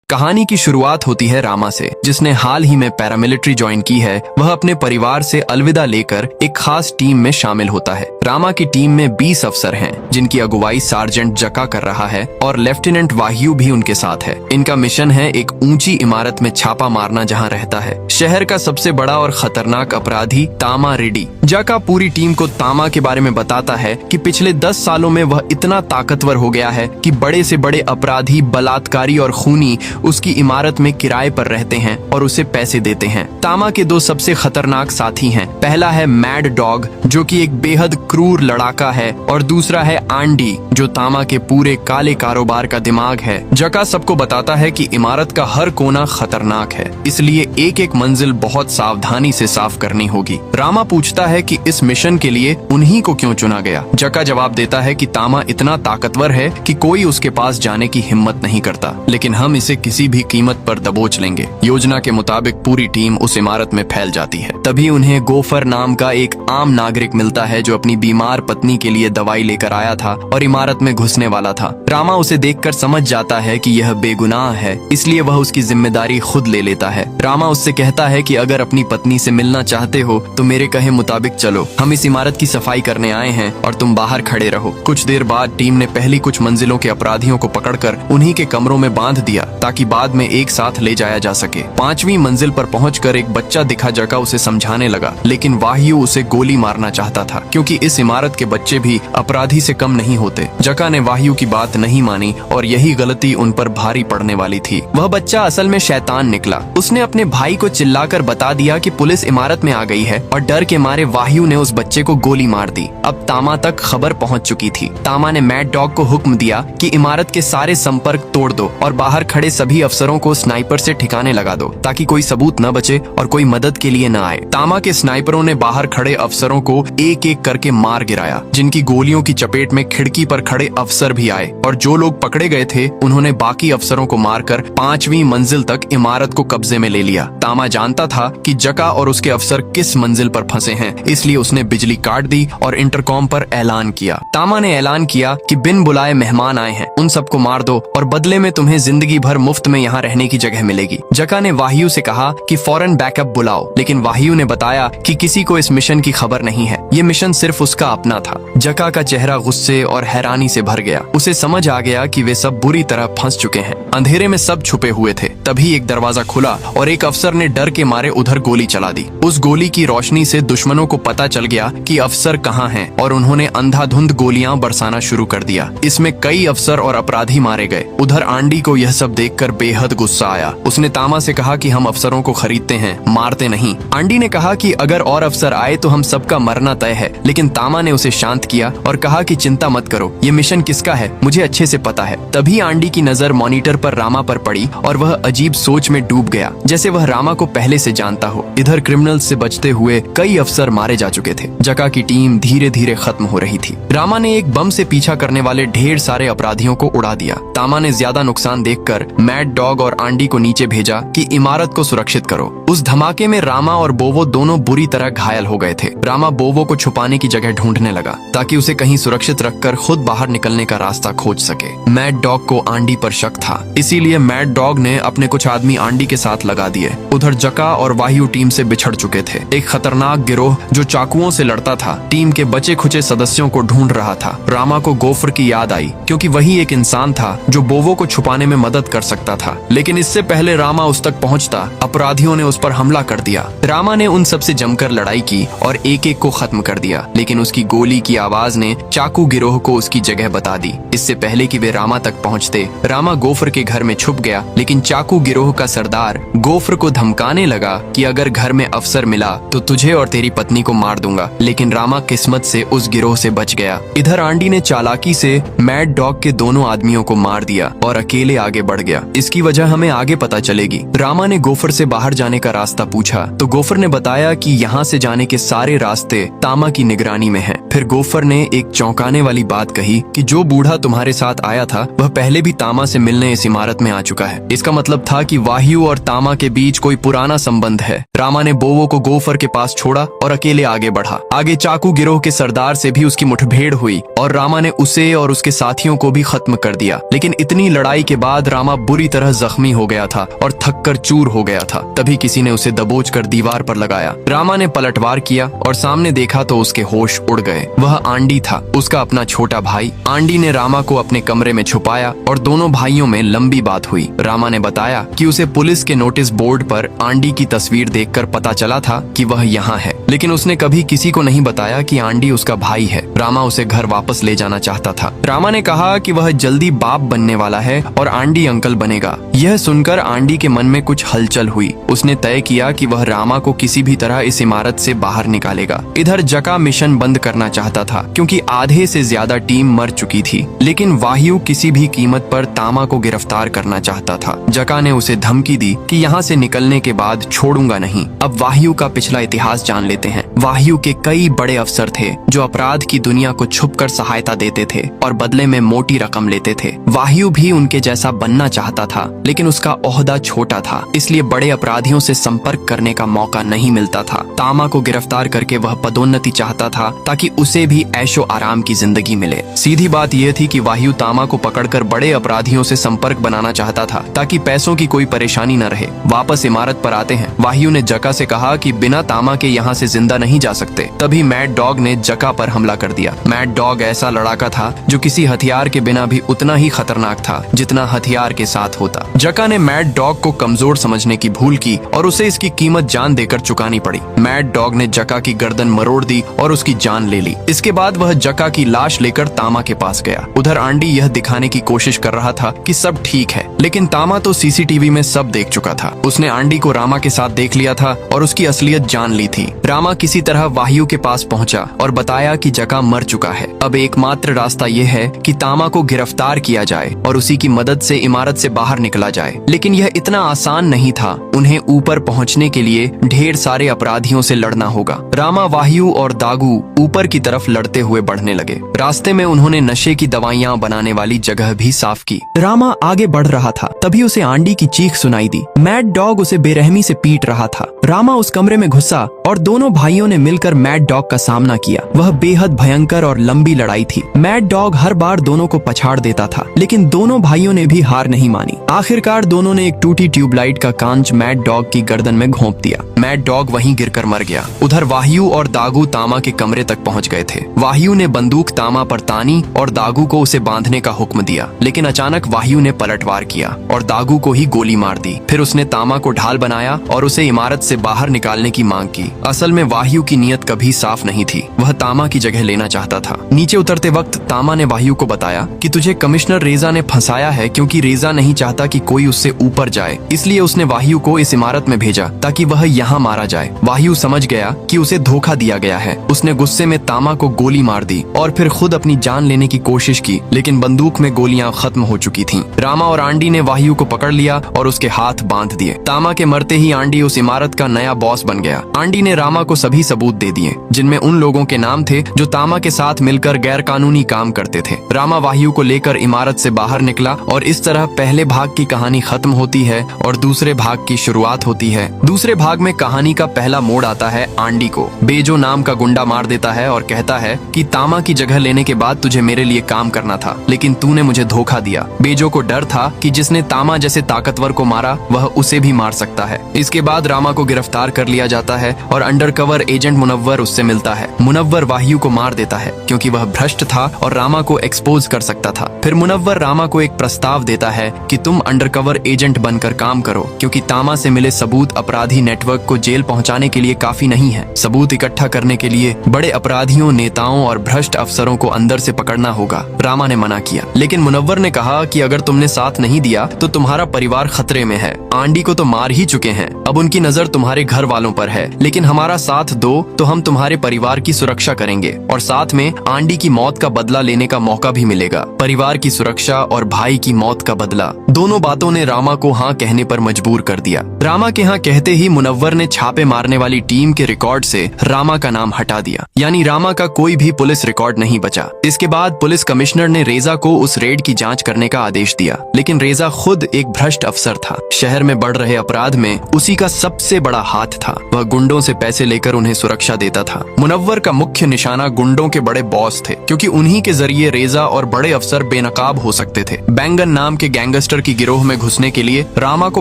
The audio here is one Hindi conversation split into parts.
कहानी की शुरुआत होती है रामा से, जिसने हाल ही में पैरामिलिट्री ज्वाइन की है। वह अपने परिवार से अलविदा लेकर एक खास टीम में शामिल होता है। रामा की टीम में 20 अफसर हैं, जिनकी अगुवाई सार्जेंट जका कर रहा है और लेफ्टिनेंट वाह्यू भी उनके साथ है। इनका मिशन है एक ऊंची इमारत में छापा मारना, जहां रहता है शहर का सबसे बड़ा और खतरनाक अपराधी तामा रेड्डी। जका पूरी टीम को तामा के बारे में बताता है कि पिछले 10 सालों में वह इतना ताकतवर हो गया है कि बड़े से बड़े अपराधी, बलात्कारी और खूनी उसकी इमारत में किराए पर रहते हैं और उसे पैसे देते हैं। तामा के 2 सबसे खतरनाक साथी हैं। पहला है मैड डॉग, जो कि एक बेहद क्रूर लड़ाका है, और दूसरा है आंडी, जो तामा के पूरे काले कारोबार का दिमाग है। जका सबको बताता है कि इमारत का हर कोना खतरनाक है, इसलिए एक एक मंजिल बहुत सावधानी से साफ करनी होगी। रामा पूछता है कि इस मिशन के लिए उन्हीं को क्यों चुना गया। जका जवाब देता है कि तामा इतना ताकतवर है कि कोई उसके पास जाने की हिम्मत नहीं करता, लेकिन हम इसे किसी भी कीमत पर दबोच लेंगे। योजना के मुताबिक पूरी टीम उस इमारत में फैल जाती है। तभी उन्हें गोफर नाम का एक आम नागरिक मिलता है, जो अपनी बीमार पत्नी के लिए दवाई लेकर आया था और इमारत में घुसने वाला था। रामा उसे देखकर समझ जाता है कि यह बेगुनाह है, इसलिए वह उसकी जिम्मेदारी खुद ले लेता है। रामा उससे कहता है कि अगर अपनी पत्नी से मिलना चाहते हो तो मेरे कहे मुताबिक चलो, हम इस इमारत की सफाई करने आए हैं और तुम बाहर खड़े रहो। कुछ देर बाद टीम ने पहली कुछ मंजिलों के अपराधियों को पकड़कर उन्हीं के कमरों में बांध दिया, ताकि बाद में एक साथ ले जाया जा सके। 5वीं मंजिल पर पहुंचकर एक बच्चा दिखा। जका उसे समझाने लगा, लेकिन वाह्यू उसे गोली मारना चाहता था, क्योंकि इस इमारत के बच्चे भी अपराधी से कम नहीं होते। जका ने वाह्यू की बात नहीं मानी और यही गलती उन पर भारी पड़ने वाली थी। वह बच्चा असल में शैतान निकला। उसने अपने भाई को चिल्लाकर बता दिया कि पुलिस इमारत में आ गई है, और डर के मारे वाह्यू ने उस बच्चे को गोली मार दी। अब तामा तक खबर पहुंच चुकी थी। तामा ने मैड डॉग को हुक्म दिया कि इमारत के सारे संपर्क तोड़ दो और बाहर खड़े सभी अफसरों को स्नाइपर से ठिकाने लगा दो, ताकि कोई सबूत न बचे और कोई मदद के लिए न आए। तामा के स्नाइपरों ने बाहर खड़े अफसरों को एक एक करके मार गिराया, जिनकी गोलियों की चपेट में खिड़की पर खड़े अफसर भी आए, और जो लोग पकड़े गए थे उन्होंने बाकी अफसरों को मारकर 5वीं मंजिल तक इमारत को कब्जे में ले लिया। तामा जानता था कि जका और उसके अफसर किस मंजिल पर फंसे हैं, इसलिए उसने बिजली काट दी और इंटरकॉम पर ऐलान किया। तामा ने ऐलान किया कि बिन बुलाए मेहमान आए हैं, उन सबको मार दो और बदले में तुम्हें जिंदगी भर मुफ्त में यहाँ रहने की जगह मिलेगी। जका ने वाह्यू से कहा कि फौरन बैकअप बुलाओ, लेकिन वाह्यू ने बताया कि किसी को इस मिशन की खबर नहीं है, ये मिशन सिर्फ उसका अपना था। जका का चेहरा गुस्से और हैरानी से भर गया। उसे समझ आ गया कि वे सब बुरी तरह फंस चुके हैं। अंधेरे में सब छुपे हुए थे। तभी एक दरवाजा खुला और एक अफसर ने डर के मारे उधर गोली चला दी। उस गोली की रोशनी से दुश्मनों को पता चल गया कि अफसर कहाँ हैं, और उन्होंने अंधाधुंध गोलियां बरसाना शुरू कर दिया। इसमें कई अफसर और अपराधी मारे गए। उधर आंडी को यह सब देखकर बेहद गुस्सा आया। उसने तामा से कहा कि हम अफसरों को खरीदते हैं, मारते नहीं। आंडी ने कहा कि अगर और अफसर आए तो हम सबका मरना तय है, लेकिन तामा ने उसे शांत किया और कहा कि चिंता मत करो, ये मिशन किसका है मुझे अच्छे से पता है। तभी आंडी की नजर मॉनिटर पर रामा पर पड़ी और वह अजीब सोच में डूब गया, जैसे वह रामा को पहले से जानता हो। इधर क्रिमिनल्स से बचते हुए कई अफसर मारे जा चुके थे। जका की टीम धीरे धीरे खत्म हो रही थी। रामा ने एक बम से पीछा करने वाले ढेर सारे अपराधियों को उड़ा दिया। तामा ने ज्यादा नुकसान देखकर मैड डॉग और आंडी को नीचे भेजा कि इमारत को सुरक्षित करो। उस धमाके में रामा और बोवो दोनों बुरी तरह घायल हो गए थे। रामा बोवो को छुपाने की जगह ढूंढने लगा, ताकि उसे कहीं सुरक्षित रखकर खुद बाहर निकलने का रास्ता खोज सके। मैड डॉग को आंडी पर शक था, इसीलिए मैड डॉग ने अपने कुछ आदमी आंडी के साथ लगा दिए। उधर जका और वाह्यू टीम से बिछड़ चुके थे। एक खतरनाक गिरोह जो चाकुओं से लड़ता था टीम के बचे खुचे सदस्यों को ढूंढ रहा था। रामा को गोफर की याद आई, क्योंकि वही एक इंसान था जो बोवो को छुपाने में मदद कर सकता था। लेकिन इससे पहले रामा उस तक पहुंचता, अपराधियों ने उस पर हमला कर दिया। रामा ने उन सबसे जमकर लड़ाई की और एक एक को खत्म कर दिया, लेकिन उसकी गोली की आवाज ने चाकू गिरोह को उसकी जगह बता दी। इससे पहले कि वे रामा तक पहुंचते, रामा गोफर के घर में छुप गया, लेकिन चाकू गिरोह का सरदार गोफर को धमकाने लगा कि अगर घर में अफसर मिला तो तुझे और तेरी पत्नी को मार दूंगा। लेकिन रामा किस्मत से उस गिरोह से बच गया। इधर आंडी ने चालाकी से मैड डॉग के दोनों आदमियों को मार दिया और अकेले आगे बढ़ गया। इसकी वजह हमें आगे पता चलेगी। रामा ने गोफर से बाहर जाने का रास्ता पूछा तो गोफर ने बताया कि यहाँ से जाने के सारे रास्ते तामा की निगरानी में हैं। फिर गोफर ने एक चौंकाने वाली बात कही कि जो बूढ़ा तुम्हारे साथ आया था वह पहले भी तामा से मिलने इस इमारत में आ चुका है। इसका मतलब था कि वाह्यू और तामा के बीच कोई पुराना संबंध है। रामा ने बोवो को गोफर के पास छोड़ा और अकेले आगे बढ़ा। आगे चाकू गिरोह के सरदार से भी उसकी मुठभेड़ हुई और रामा ने उसे और उसके साथियों को भी खत्म कर दिया। लेकिन इतनी लड़ाई के बाद रामा बुरी तरह जख्मी हो गया था और थककर चूर हो गया था। तभी किसी ने उसे दबोचकर दीवार पर लगाया। रामा ने पलटवार किया और सामने देखा तो उसके होश उड़ गए। वह आंडी था, उसका अपना छोटा भाई। आंडी ने रामा को अपने कमरे में छुपाया और दोनों भाइयों में लंबी बात हुई। रामा ने बताया कि उसे पुलिस के नोटिस बोर्ड पर आंडी की तस्वीर देखकर पता चला था कि वह यहाँ है, लेकिन उसने कभी किसी को नहीं बताया कि आंडी उसका भाई है। रामा उसे घर वापस ले जाना चाहता था। रामा ने कहा कि वह जल्दी बाप बनने वाला है और आंडी अंकल बनेगा। यह सुनकर आंडी के मन में कुछ हलचल हुई। उसने तय किया कि वह रामा को किसी भी तरह इस इमारत से बाहर निकालेगा। इधर जका मिशन बंद करना चाहता था क्योंकि आधे से ज्यादा टीम मर चुकी थी, लेकिन वाह्यू किसी भी कीमत पर तामा को गिरफ्तार करना चाहता था। जका ने उसे धमकी दी कि यहाँ से निकलने के बाद छोड़ूंगा नहीं। अब वाह्यू का पिछला इतिहास जान लेते हैं। वाह्यू के कई बड़े अफसर थे जो अपराध की दुनिया को छुपकर सहायता देते थे और बदले में मोटी रकम लेते थे। वाह्यू भी उनके जैसा बनना चाहता था, लेकिन उसका ओहदा छोटा था, इसलिए बड़े अपराधियों से संपर्क करने का मौका नहीं मिलता था। तामा को गिरफ्तार करके वह पदोन्नति चाहता था ताकि उसे भी ऐशो आराम की जिंदगी मिले। सीधी बात यह थी कि वाह्यू तामा को पकड़कर बड़े अपराधियों से संपर्क बनाना चाहता था ताकि पैसों की कोई परेशानी न रहे। वापस इमारत पर आते हैं। वाह्यू ने जका से कहा कि बिना तामा के यहाँ से जिंदा नहीं जा सकते। तभी मैड डॉग ने जका पर हमला कर दिया। मैड डॉग ऐसा लड़ाका था जो किसी हथियार के बिना भी उतना ही खतरनाक था जितना हथियार के साथ होता। जका ने मैड डॉग को कमजोर समझने की भूल की और उसे इसकी कीमत जान देकर चुकानी पड़ी। मैड डॉग ने जका की गर्दन मरोड़ दी और उसकी जान ले ली। इसके बाद वह जका की लाश लेकर तामा के पास गया। उधर आंडी यह दिखाने की कोशिश कर रहा था कि सब ठीक है, लेकिन तामा तो सीसीटीवी में सब देख चुका था। उसने आंडी को रामा के साथ देख लिया था और उसकी असलियत जान ली थी। रामा किसी तरह वाह्यू के पास पहुंचा और बताया कि जका मर चुका है। अब एकमात्र रास्ता यह है कि तामा को गिरफ्तार किया जाए और उसी की मदद से इमारत से बाहर निकला जाए। लेकिन यह इतना आसान नहीं था। उन्हें ऊपर पहुंचने के लिए ढेर सारे अपराधियों से लड़ना होगा। रामा, वाह्यू और दागू ऊपर की तरफ लड़ते हुए बढ़ने लगे। रास्ते में उन्होंने नशे की दवाइयां बनाने वाली जगह भी साफ की। रामा आगे बढ़ रहा था, तभी उसे आंडी की चीख सुनाई दी। मैड डॉग उसे बेरहमी से पीट रहा था। रामा उस कमरे में घुसा और दोनों भाइयों ने मिलकर मैड डॉग का सामना किया। वह बेहद भयंकर और लंबी लड़ाई थी। मैड डॉग हर बार दोनों को पछाड़ देता था, लेकिन दोनों भाइयों ने भी हार नहीं मानी। आखिरकार दोनों ने एक टूटी ट्यूबलाइट का कांच मैड डॉग की गर्दन में घोंप दिया। मैड डॉग वहीं गिरकर मर गया। उधर वाह्यू और दागू तामा के कमरे तक पहुंच गए थे। वाह्यू ने बंदूक तामा पर तानी और दागू को उसे बांधने का हुक्म दिया, लेकिन अचानक वाह्यू ने पलटवार किया और दागू को ही गोली मार दी। फिर उसने तामा को ढाल बनाया और उसे इमारत से बाहर निकालने की मांग की। असल में वाह्यू की नीयत कभी साफ नहीं थी। वह तामा की जगह लेना चाहता था। नीचे उतरते वक्त तामा ने वाह्यू को बताया कि तुझे कमिश्नर रेजा ने फंसाया है क्योंकि रेजा नहीं चाहता कि कोई उससे ऊपर जाए, इसलिए उसने वाह्यू को इस इमारत में भेजा ताकि वह यहाँ मारा जाए। वाह्यू समझ गया कि उसे धोखा दिया गया है। उसने गुस्से में तामा को गोली मार दी और फिर खुद अपनी जान लेने की कोशिश की, लेकिन बंदूक में गोलियां खत्म हो चुकी थीं। रामा और आंडी ने वाह्यू को पकड़ लिया और उसके हाथ बांध दिए। तामा के मरते ही आंडी उस इमारत का नया बॉस बन गया। आंडी ने रामा को सभी सबूत दे दिए, जिनमें उन लोगों के नाम थे जो तामा के साथ मिलकर गैर कानूनी काम करते थे। रामा वाह्यू को लेकर इमारत से बाहर निकला और इस तरह पहले भाग की कहानी खत्म होती है और दूसरे भाग की शुरुआत होती है। दूसरे भाग में कहानी का पहला मोड़ आता है। आंडी को बेजो नाम का गुंडा मार देता है और कहता है कि तामा की जगह लेने के बाद तुझे मेरे लिए काम करना था, लेकिन तूने मुझे धोखा दिया। बेजो को डर था कि जिसने तामा जैसे ताकतवर को मारा वह उसे भी मार सकता है। इसके बाद रामा को गिरफ्तार कर लिया जाता है और अंडरकवर एजेंट मुनव्वर उससे मिलता है। मुनव्वर वाह्यू को मार देता है क्योंकि वह भ्रष्ट था और रामा को एक्सपोज कर सकता था। फिर मुनव्वर रामा को एक प्रस्ताव देता है कि तुम अंडरकवर एजेंट बनकर काम करो, क्योंकि तामा से मिले सबूत अपराधी नेटवर्क को जेल पहुंचाने के लिए काफी नहीं है। सबूत इकट्ठा करने के लिए बड़े अपराधियों, नेताओं और भ्रष्ट अफसरों को अंदर से पकड़ना होगा। रामा ने मना किया, लेकिन मुनव्वर ने कहा कि अगर तुमने साथ नहीं दिया तो तुम्हारा परिवार खतरे में है। आंडी को तो मार ही चुके हैं, अब उनकी नजर तुम्हारे घर वालों पर है, लेकिन हमारा साथ दो तो हम तुम्हारे परिवार की सुरक्षा करेंगे और साथ में आंडी की मौत का बदला लेने का मौका भी मिलेगा। परिवार की सुरक्षा और भाई की मौत का बदला, दोनों बातों ने रामा को हाँ कहने पर मजबूर कर दिया। रामा के हाँ कहते ही मुनव्वर ने छापे मारने वाली टीम के रिकॉर्ड से रामा का नाम हटा दिया, यानी रामा का कोई भी पुलिस रिकॉर्ड नहीं बचा। इसके बाद पुलिस कमिश्नर ने रेजा को उस रेड की जांच करने का आदेश दिया, लेकिन रेजा खुद एक भ्रष्ट अफसर था। शहर में बढ़ रहे अपराध में उसी का सबसे बड़ा हाथ था। वह गुंडों से पैसे लेकर उन्हें सुरक्षा देता था। मुनव्वर का मुख्य निशाना गुंडों के बड़े बॉस थे, क्योंकि उन्हीं के जरिए रेजा और बड़े अफसर बेनकाब हो सकते थे। बैंगन नाम के गैंगस्टर गैंगस्टर की गिरोह में घुसने के लिए रामा को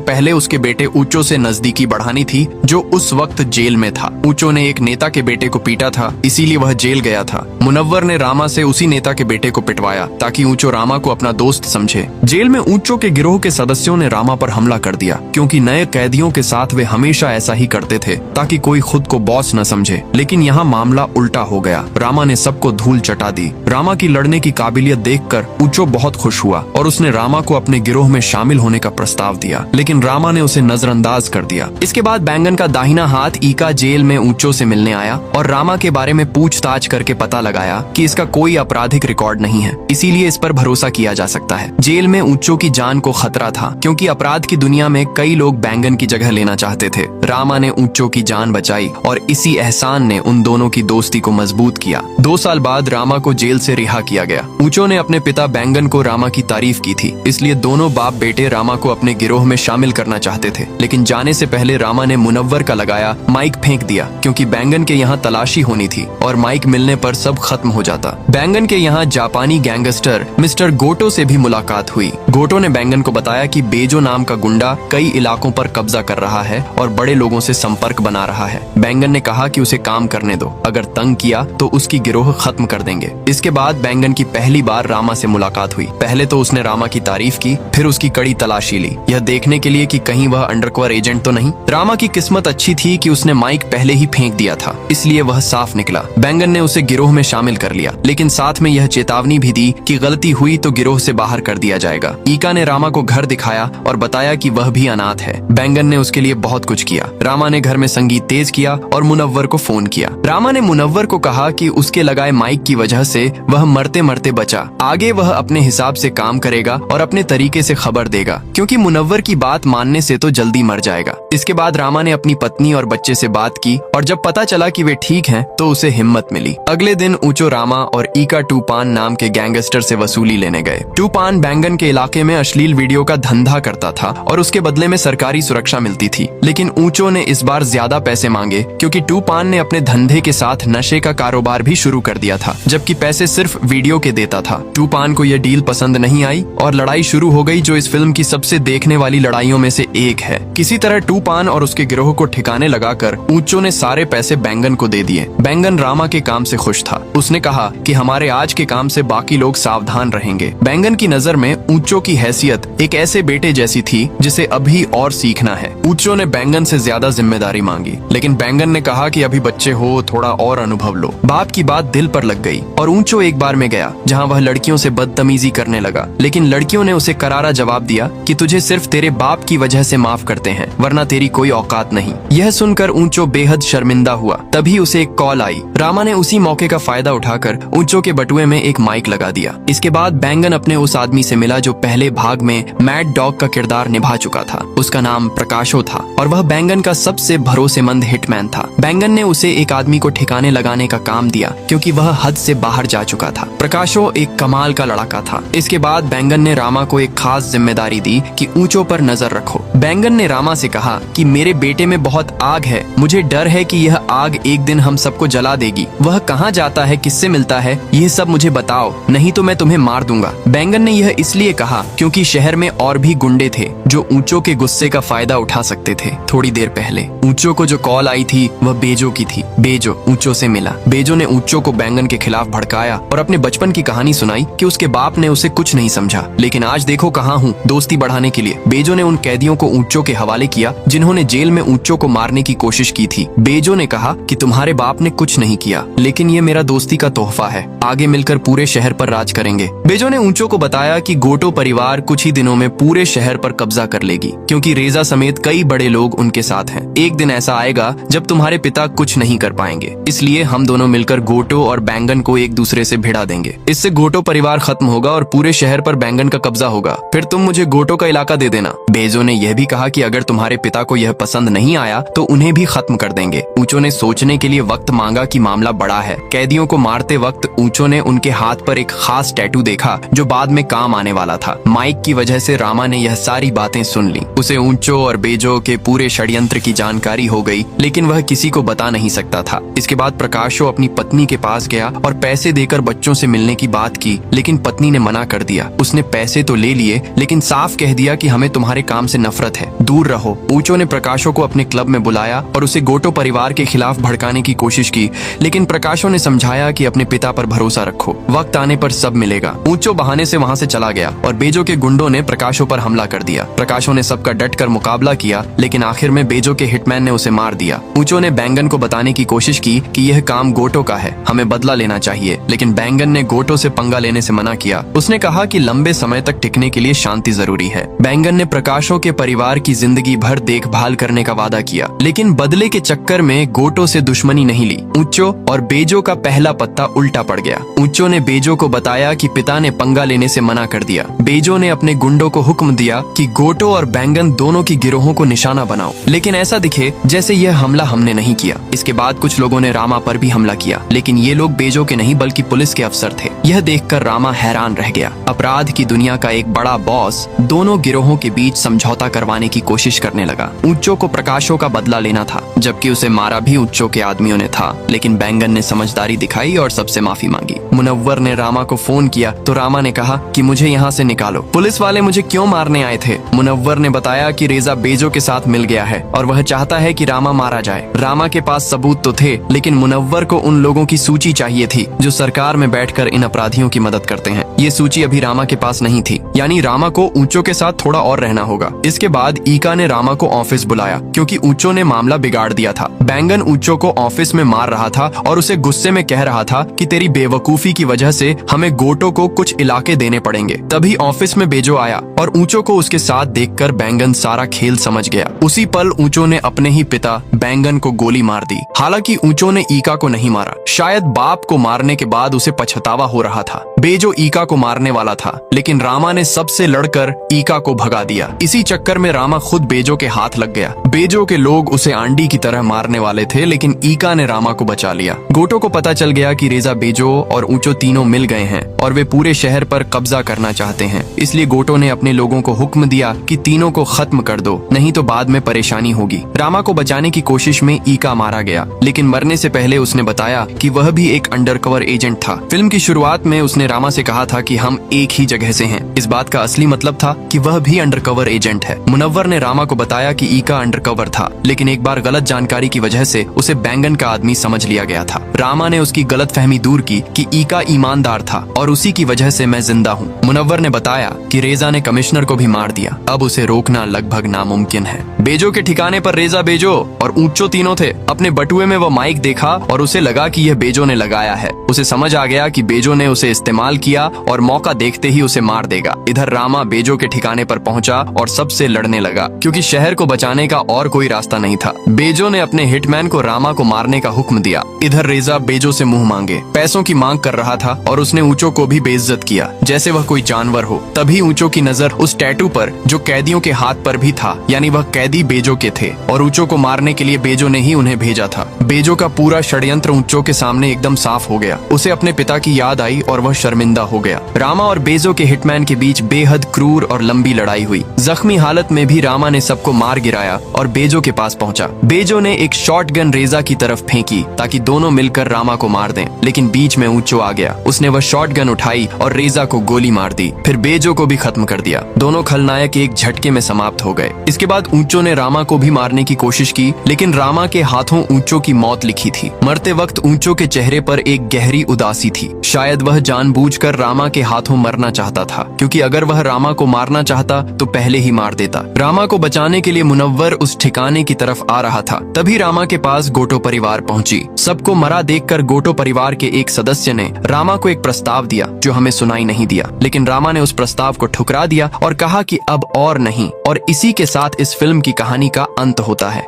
पहले उसके बेटे ऊचो से नजदीकी बढ़ानी थी, जो उस वक्त जेल में था। ऊचो ने एक नेता के बेटे को पीटा था, इसीलिए वह जेल गया था। मुनव्वर ने रामा से उसी नेता के बेटे को पिटवाया ताकि ऊचो रामा को अपना दोस्त समझे। जेल में ऊचो के गिरोह के सदस्यों ने रामा पर हमला कर दिया, क्योंकि नए कैदियों के साथ वे हमेशा ऐसा ही करते थे ताकि कोई खुद को बॉस न समझे। लेकिन यहाँ मामला उल्टा हो गया। रामा ने सबको धूल चटा दी। रामा की लड़ने की काबिलियत देखकर ऊचो बहुत खुश हुआ और उसने रामा को अपने गिरोह में शामिल होने का प्रस्ताव दिया, लेकिन रामा ने उसे नजरअंदाज कर दिया। इसके बाद बैंगन का दाहिना हाथ ईका जेल में ऊचो से मिलने आया और रामा के बारे में पूछताछ करके पता लगाया कि इसका कोई आपराधिक रिकॉर्ड नहीं है, इसीलिए इस पर भरोसा किया जा सकता है। जेल में ऊचो की जान को खतरा था, क्योंकि अपराध की दुनिया में कई लोग बैंगन की जगह लेना चाहते थे। रामा ने ऊचो की जान बचाई और इसी एहसान ने उन दोनों की दोस्ती को मजबूत किया। 2 साल बाद रामा को जेल से रिहा किया गया। ऊचो ने अपने पिता बैंगन को रामा की तारीफ की थी, इसलिए दोनों बाप बेटे रामा को अपने गिरोह में शामिल करना चाहते थे। लेकिन जाने से पहले रामा ने मुनव्वर का लगाया माइक फेंक दिया, क्योंकि बैंगन के यहाँ तलाशी होनी थी और माइक मिलने पर सब खत्म हो जाता। बैंगन के यहाँ जापानी गैंगस्टर मिस्टर गोटो से भी मुलाकात हुई। गोटो ने बैंगन को बताया कि बेजो नाम का गुंडा कई इलाकों पर कब्जा कर रहा है और बड़े लोगों से संपर्क बना रहा है। बैंगन ने कहा कि उसे काम करने दो, अगर तंग किया तो उसकी गिरोह खत्म कर देंगे। इसके बाद बैंगन की पहली बार रामा से मुलाकात हुई। पहले तो उसने रामा की तारीफ की, फिर उसकी कड़ी तलाशी ली, यह देखने के लिए कि कहीं वह अंडरकवर एजेंट तो नहीं। रामा की किस्मत अच्छी थी कि उसने माइक पहले ही फेंक दिया था, इसलिए वह साफ निकला। बैंगन ने उसे गिरोह में शामिल कर लिया, लेकिन साथ में यह चेतावनी भी दी कि गलती हुई तो गिरोह से बाहर कर दिया जाएगा। ईका ने रामा को घर दिखाया और बताया कि वह भी अनाथ है। बैंगन ने उसके लिए बहुत कुछ किया। रामा ने घर में संगीत तेज किया और मुनव्वर को फोन किया। रामा ने मुनव्वर को कहा कि उसके लगाए माइक की वजह से वह मरते मरते बचा। आगे वह अपने हिसाब से काम करेगा और अपने तरीके से खबर देगा, क्योंकि मुनव्वर की बात मानने से तो जल्दी मर जाएगा। इसके बाद रामा ने अपनी पत्नी और बच्चे से बात की और जब पता चला कि वे ठीक हैं, तो उसे हिम्मत मिली। अगले दिन ऊचो रामा और ईका टूपान नाम के गैंगस्टर से वसूली लेने गए। टूपान बैंगन के इलाके में अश्लील वीडियो का धंधा करता था और उसके बदले में सरकारी सुरक्षा मिलती थी। लेकिन ऊचो ने इस बार ज्यादा पैसे मांगे, क्योंकि टूपान ने अपने धंधे के साथ नशे का कारोबार भी शुरू कर दिया था, जबकि पैसे सिर्फ वीडियो के देता था। टूपान को यह डील पसंद नहीं आई और लड़ाई शुरू हो गई, जो इस फिल्म की सबसे देखने वाली लड़ाइयों में से एक है। किसी तरह टूपान और उसके गिरोह को ठिकाने लगाकर ऊचो ने सारे पैसे बैंगन को दे दिए। बैंगन रामा के काम से खुश था। उसने कहा कि हमारे आज के काम से बाकी लोग सावधान रहेंगे। बैंगन की नजर में ऊचो की हैसियत एक ऐसे बेटे जैसी थी जिसे अभी और सीखना है। ऊचो ने बैंगन से ज्यादा जिम्मेदारी मांगी, लेकिन बैंगन ने कहा कि अभी बच्चे हो, थोड़ा और अनुभव लो। बाप की बात दिल पर लग गई और ऊचो एक बार में गया जहाँ वह लड़कियों से बदतमीजी करने लगा। लेकिन लड़कियों ने उसे करारा जवाब दिया कि तुझे सिर्फ तेरे बाप की वजह से माफ करते हैं, वरना तेरी कोई औकात नहीं। यह सुनकर ऊचो बेहद शर्मिंदा हुआ। तभी उसे एक कॉल आई। रामा ने उसी मौके का फायदा उठाकर ऊचो के बटुए में एक माइक लगा दिया। इसके बाद बैंगन अपने उस आदमी से मिला जो पहले भाग में मैड डॉग का किरदार निभा चुका था। उसका नाम प्रकाशो था और वह बैंगन का सबसे भरोसेमंद हिटमैन था। बैंगन ने उसे एक आदमी को ठिकाने लगाने का काम दिया, क्योंकि वह हद से बाहर जा चुका था। प्रकाशो एक कमाल का लड़का था। इसके बाद बैंगन ने रामा को एक खास जिम्मेदारी दी कि ऊचो पर नजर रखो। बैंगन ने रामा से कहा कि मेरे बेटे में बहुत आग है, मुझे डर है कि यह आग एक दिन हम सबको जला देगी। वह कहाँ जाता है, किससे मिलता है, यह सब मुझे बताओ, नहीं तो मैं तुम्हें मार दूंगा। बैंगन ने यह इसलिए कहा क्योंकि शहर में और भी गुंडे थे जो ऊचो के गुस्से का फायदा उठा सकते थे। थोड़ी देर पहले ऊचो को जो कॉल आई थी वह बेजो की थी। बेजो ऊचो से मिला। बेजो ने ऊचो को बैंगन के खिलाफ भड़काया और अपने बचपन की कहानी सुनाई कि उसके बाप ने उसे कुछ नहीं समझा, लेकिन आज देखो कहाँ हूँ। दोस्ती बढ़ाने के लिए बेजो ने उन कैदियों को ऊचो के हवाले किया जिन्होंने जेल में ऊचो को मारने की कोशिश की थी। बेजो ने कहा कि तुम्हारे बाप ने कुछ नहीं किया, लेकिन ये मेरा दोस्ती का तोहफा है, आगे मिलकर पूरे शहर पर राज करेंगे। बेजो ने ऊचो को बताया कि गोटो परिवार कुछ ही दिनों में पूरे शहर पर कब्जा कर लेगी, क्योंकि रेजा समेत कई बड़े लोग उनके साथ हैं। एक दिन ऐसा आएगा जब तुम्हारे पिता कुछ नहीं कर पाएंगे, इसलिए हम दोनों मिलकर गोटो और बैंगन को एक दूसरे से भिड़ा देंगे। इससे गोटो परिवार खत्म होगा और पूरे शहर पर बैंगन का कब्जा होगा। फिर तुम मुझे गोटो का इलाका दे देना। बेजो ने यह भी कहा कि अगर तुम्हारे पिता को यह पसंद नहीं आया तो उन्हें भी खत्म कर देंगे। ऊचो ने सोचने के लिए वक्त मांगा कि मामला बड़ा है। कैदियों को मारते वक्त ऊंचो ने उनके हाथ पर एक खास टैटू देखा जो बाद में काम आने वाला था। माइक की वजह से रामा ने यह सारी बातें सुन ली। उसे ऊंचो और बेजो के पूरे षड्यंत्र की जानकारी हो गई, लेकिन वह किसी को बता नहीं सकता था। इसके बाद प्रकाशो अपनी पत्नी के पास गया और पैसे देकर बच्चों से मिलने की बात की, लेकिन पत्नी ने मना कर दिया। उसने पैसे तो ले लिए, लेकिन साफ कह दिया कि हमें तुम्हारे काम से नफरत है, दूर रहो। ऊंचो ने प्रकाशो को अपने क्लब में बुलाया और उसे गोटो परिवार के खिलाफ भड़काने की कोशिश की, लेकिन प्रकाशो ने समझाया कि अपने पिता पर भरोसा रखो, वक्त आने पर सब मिलेगा। ऊंचो बहाने से वहां से चला गया और बेजो के गुंडों ने प्रकाशो पर हमला कर दिया। प्रकाशो ने सबका डटकर मुकाबला किया, लेकिन आखिर में बेजो के हिटमैन ने उसे मार दिया। ऊंचो ने बैंगन को बताने की कोशिश की कि यह काम गोटो का है, हमें बदला लेना चाहिए, लेकिन बैंगन ने गोटो से पंगा लेने से मना किया। उसने कहा कि लंबे समय तक टिकने के लिए शांति जरूरी है। बैंगन ने प्रकाशो के परिवार की जिंदगी भर देखभाल करने का वादा किया, लेकिन बदले के चक्कर में गोटो से दुश्मनी नहीं ली। ऊंचो और बेजो का पहला पत्ता उल्टा पड़ गया। ऊंचो ने बेजो को बताया कि पिता ने पंगा लेने से मना कर दिया। बेजो ने अपने गुंडों को हुक्म दिया कि गोटो और बैंगन दोनों की गिरोहों को निशाना बनाओ, लेकिन ऐसा दिखे जैसे यह हमला हमने नहीं किया। इसके बाद कुछ लोगों ने रामा पर भी हमला किया, लेकिन ये लोग बेजो के नहीं बल्कि पुलिस के अफसर थे। यह देखकर रामा हैरान रह गया। अपराध की दुनिया का एक बड़ा बॉस दोनों गिरोहों के बीच समझौता करवाने की कोशिश करने लगा। ऊंचो को प्रकाशो का बदला लेना था, जबकि उसे मारा भी ऊंचो के आदमियों ने था, लेकिन बैंगन ने समझदारी दिखाई और सबसे माफी मांगी। मुनव्वर ने रामा को फोन किया तो रामा ने कहा कि मुझे यहाँ से निकालो, पुलिस वाले मुझे क्यों मारने आए थे। मुनव्वर ने बताया कि रेजा बेजो के साथ मिल गया है और वह चाहता है कि रामा मारा जाए। रामा के पास सबूत तो थे, लेकिन मुनव्वर को उन लोगों की सूची चाहिए थी जो सरकार में बैठकर इन अपराधियों की मदद करते हैं। ये सूची अभी रामा के पास नहीं थी, यानी रामा को ऊंचो के साथ थोड़ा और रहना होगा। इसके बाद ईका ने रामा को ऑफिस बुलाया, क्योंकि ऊंचो ने मामला बिगाड़ दिया था। बैंगन ऊंचो को ऑफिस में मार रहा था और उसे गुस्से में कह रहा था कि तेरी बेवकूफी की वजह से हमें गोटो को कुछ इलाके देने पड़ेंगे। तभी ऑफिस में बेजो आया और ऊंचो को उसके साथ देखकर बैंगन सारा खेल समझ गया। उसी पल ऊंचो ने अपने ही पिता बैंगन को गोली मार दी। हालांकि ऊंचो ने ईका को नहीं मारा, शायद बाप को मारने के बाद उसे पछतावा हो रहा था। बेजो ईका को मारने वाला था, लेकिन रामा ने सबसे लड़कर ईका को भगा दिया। इसी चक्कर में रामा खुद बेजो के हाथ लग गया। बेजो के लोग उसे आंडी की तरह मारने वाले थे, लेकिन ईका ने रामा को बचा लिया। गोटो को पता चल गया कि रेजा बेजो और ऊंचो तीनों मिल गए हैं और वे पूरे शहर पर कब्जा करना चाहते हैं। इसलिए गोटो ने अपने लोगों को हुक्म दिया कि तीनों को खत्म कर दो, नहीं तो बाद में परेशानी होगी। रामा को बचाने की कोशिश में ईका मारा गया, लेकिन मरने से पहले उसने बताया कि वह भी एक अंडरकवर एजेंट था। फिल्म की शुरुआत में उसने रामा से कहा था कि हम एक ही जगह से हैं। इस बात का असली मतलब था कि वह भी अंडरकवर एजेंट है। मुनव्वर ने रामा को बताया कि ईका अंडरकवर था, लेकिन एक बार गलत जानकारी की वजह से उसे बैंगन का आदमी समझ लिया गया था। रामा ने उसकी गलतफहमी दूर की कि ईका ईमानदार था और उसी की वजह से मैं जिंदा हूँ। मुनव्वर ने बताया कि रेजा ने कमिश्नर को भी मार दिया, अब उसे रोकना लगभग नामुमकिन है। बेजो के ठिकाने पर रेजा बेजो और ऊंचो तीनों थे। अपने बटुए में वह माइक देखा और उसे लगा कि यह बेजो ने लगाया है। उसे समझ आ गया कि बेजो ने उसे इस्तेमाल किया और मौका देखते ही उसे मार देगा। इधर रामा बेजो के ठिकाने पर पहुंचा और सबसे लड़ने लगा, क्योंकि शहर को बचाने का और कोई रास्ता नहीं था। बेजो ने अपने हिटमैन को रामा को मारने का हुक्म दिया। इधर रेजा बेजो से मुंह मांगे पैसों की मांग कर रहा था और उसने ऊंचो को भी बेइज्जत किया, जैसे वह कोई जानवर हो। तभी ऊंचो की नजर उस टैटू पर जो कैदियों के हाथ पर भी था, यानी वह कैदी बेजो के थे और ऊंचो को मारने के लिए बेजो ने ही उन्हें भेजा था। बेजो का पूरा षड्यंत्र ऊंचो के सामने एकदम साफ हो गया। उसे अपने पिता की याद आई और वह शर्मिंदा हो गया। रामा और बेजो के हिटमैन के बीच बेहद क्रूर और लंबी लड़ाई हुई। जख्मी हालत में भी रामा ने सबको मार गिराया और बेजो के पास पहुंचा। बेजो ने एक शॉटगन रेजा की तरफ फेंकी ताकि दोनों मिलकर रामा को मार दें, लेकिन बीच में ऊंचो आ गया। उसने वह शॉटगन उठाई और रेजा को गोली मार दी, फिर बेजो को भी खत्म कर दिया। दोनों खलनायक एक झटके में समाप्त हो गए। इसके बाद ऊंचो ने रामा को भी मारने की कोशिश की, लेकिन रामा के हाथों ऊंचो की मौत लिखी थी। मरते वक्त ऊंचो के चेहरे पर एक गहरी उदासी थी। शायद वह जानबूझकर रामा के हाथों मरना चाहता था, क्योंकि अगर वह रामा को मारना चाहता तो पहले ही मार देता। रामा को बचाने के लिए मुनव्वर उस ठिकाने की तरफ आ रहा था। तभी रामा के पास गोटो परिवार पहुंची। सबको मरा देखकर गोटो परिवार के एक सदस्य ने रामा को एक प्रस्ताव दिया जो हमें सुनाई नहीं दिया, लेकिन रामा ने उस प्रस्ताव को ठुकरा दिया और कहा कि अब और नहीं। और इसी के साथ इस फिल्म की कहानी का अंत होता है।